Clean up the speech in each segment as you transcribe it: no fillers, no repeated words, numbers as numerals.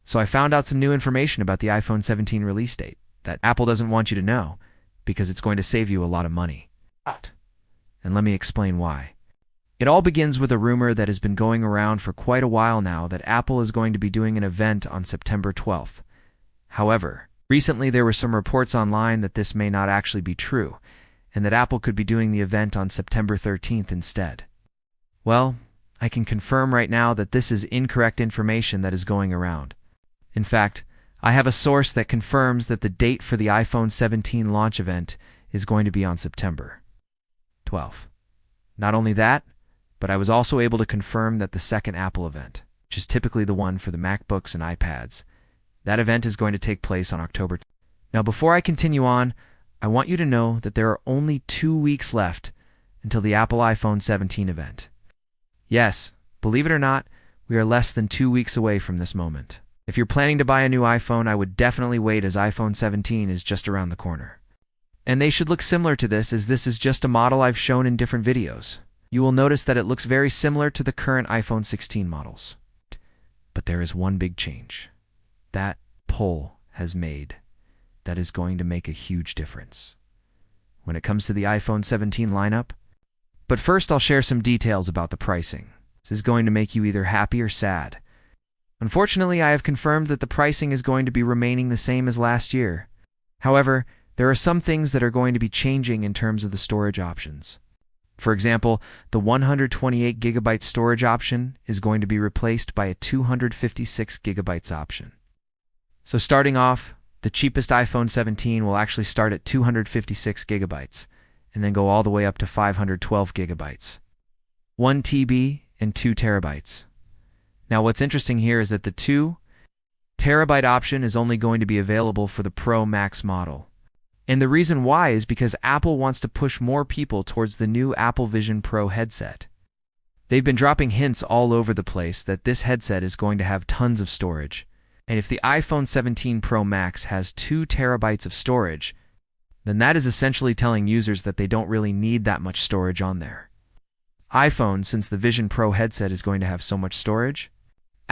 So I found out some new information about the iPhone 17 release date that Apple doesn't want you to know because it's going to save you a lot of money. And let me explain why. It all begins with a rumor that has been going around for quite a while now that Apple is going to be doing an event on September 12th. However, recently there were some reports online that this may not actually be true, and that Apple could be doing the event on September 13th instead. Well, I can confirm right now that this is incorrect information that is going around. In fact, I have a source that confirms that the date for the iPhone 17 launch event is going to be on September 12th. Not only that, but I was also able to confirm that the second Apple event, which is typically the one for the MacBooks and iPads, that event is going to take place on October 10th. Now, before I continue on, I want you to know that there are only 2 weeks left until the Apple iPhone 17 event. Yes, believe it or not, we are less than 2 weeks away from this moment. If you're planning to buy a new iPhone, I would definitely wait, as iPhone 17 is just around the corner. And they should look similar to this, as this is just a model I've shown in different videos. You will notice that it looks very similar to the current iPhone 16 models. But there is one big change that Apple has made that is going to make a huge difference when it comes to the iPhone 17 lineup. But first, I'll share some details about the pricing. This is going to make you either happy or sad. Unfortunately, I have confirmed that the pricing is going to be remaining the same as last year. However, there are some things that are going to be changing in terms of the storage options. For example, the 128GB storage option is going to be replaced by a 256GB option. So starting off, the cheapest iPhone 17 will actually start at 256GB and then go all the way up to 512GB, 1 TB and 2 TB. Now what's interesting here is that the 2 TB option is only going to be available for the Pro Max model. And the reason why is because Apple wants to push more people towards the new Apple Vision Pro headset. They've been dropping hints all over the place that this headset is going to have tons of storage. And if the iPhone 17 Pro Max has 2 TB of storage, then that is essentially telling users that they don't really need that much storage on there. iPhone, since the Vision Pro headset is going to have so much storage,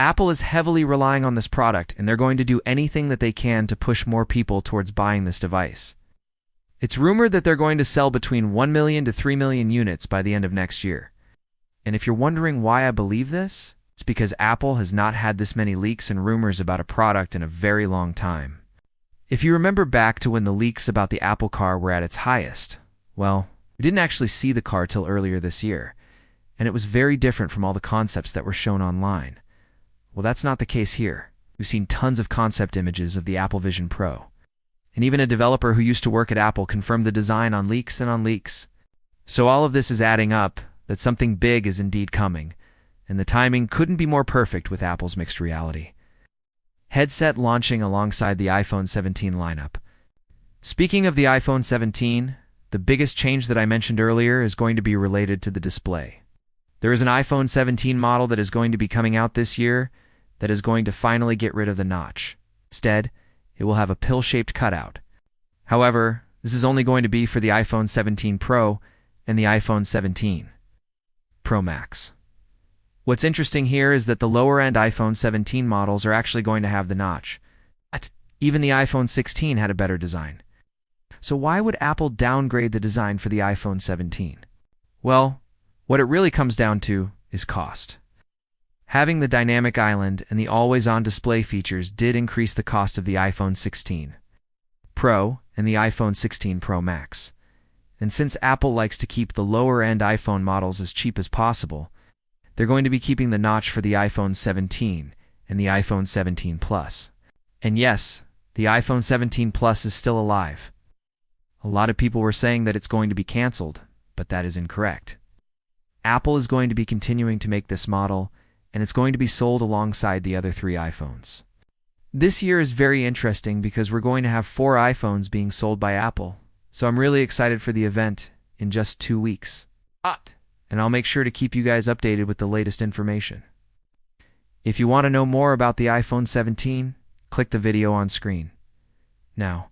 Apple is heavily relying on this product, and they're going to do anything that they can to push more people towards buying this device. It's rumored that they're going to sell between 1 million to 3 million units by the end of next year. And if you're wondering why I believe this, it's because Apple has not had this many leaks and rumors about a product in a very long time. If you remember back to when the leaks about the Apple car were at its highest, well, we didn't actually see the car till earlier this year, and it was very different from all the concepts that were shown online. Well, that's not the case here. We've seen tons of concept images of the Apple Vision Pro. And even a developer who used to work at Apple confirmed the design on leaks and on leaks. So all of this is adding up that something big is indeed coming, and the timing couldn't be more perfect with Apple's mixed reality headset launching alongside the iPhone 17 lineup. Speaking of the iPhone 17, the biggest change that I mentioned earlier is going to be related to the display. There is an iPhone 17 model that is going to be coming out this year that is going to finally get rid of the notch. Instead, it will have a pill-shaped cutout. However, this is only going to be for the iPhone 17 Pro and the iPhone 17 Pro Max. What's interesting here is that the lower-end iPhone 17 models are actually going to have the notch. But even the iPhone 16 had a better design. So why would Apple downgrade the design for the iPhone 17? Well, what it really comes down to is cost. Having the dynamic island and the always-on display features did increase the cost of the iPhone 16 Pro and the iPhone 16 Pro Max. And since Apple likes to keep the lower-end iPhone models as cheap as possible, they're going to be keeping the notch for the iPhone 17 and the iPhone 17 Plus. And yes, the iPhone 17 Plus is still alive. A lot of people were saying that it's going to be canceled, but that is incorrect. Apple is going to be continuing to make this model, and it's going to be sold alongside the other 3 iPhones. This year is very interesting because we're going to have 4 iPhones being sold by Apple, so I'm really excited for the event in just 2 weeks. And I'll make sure to keep you guys updated with the latest information. If you want to know more about the iPhone 17, click the video on screen. Now,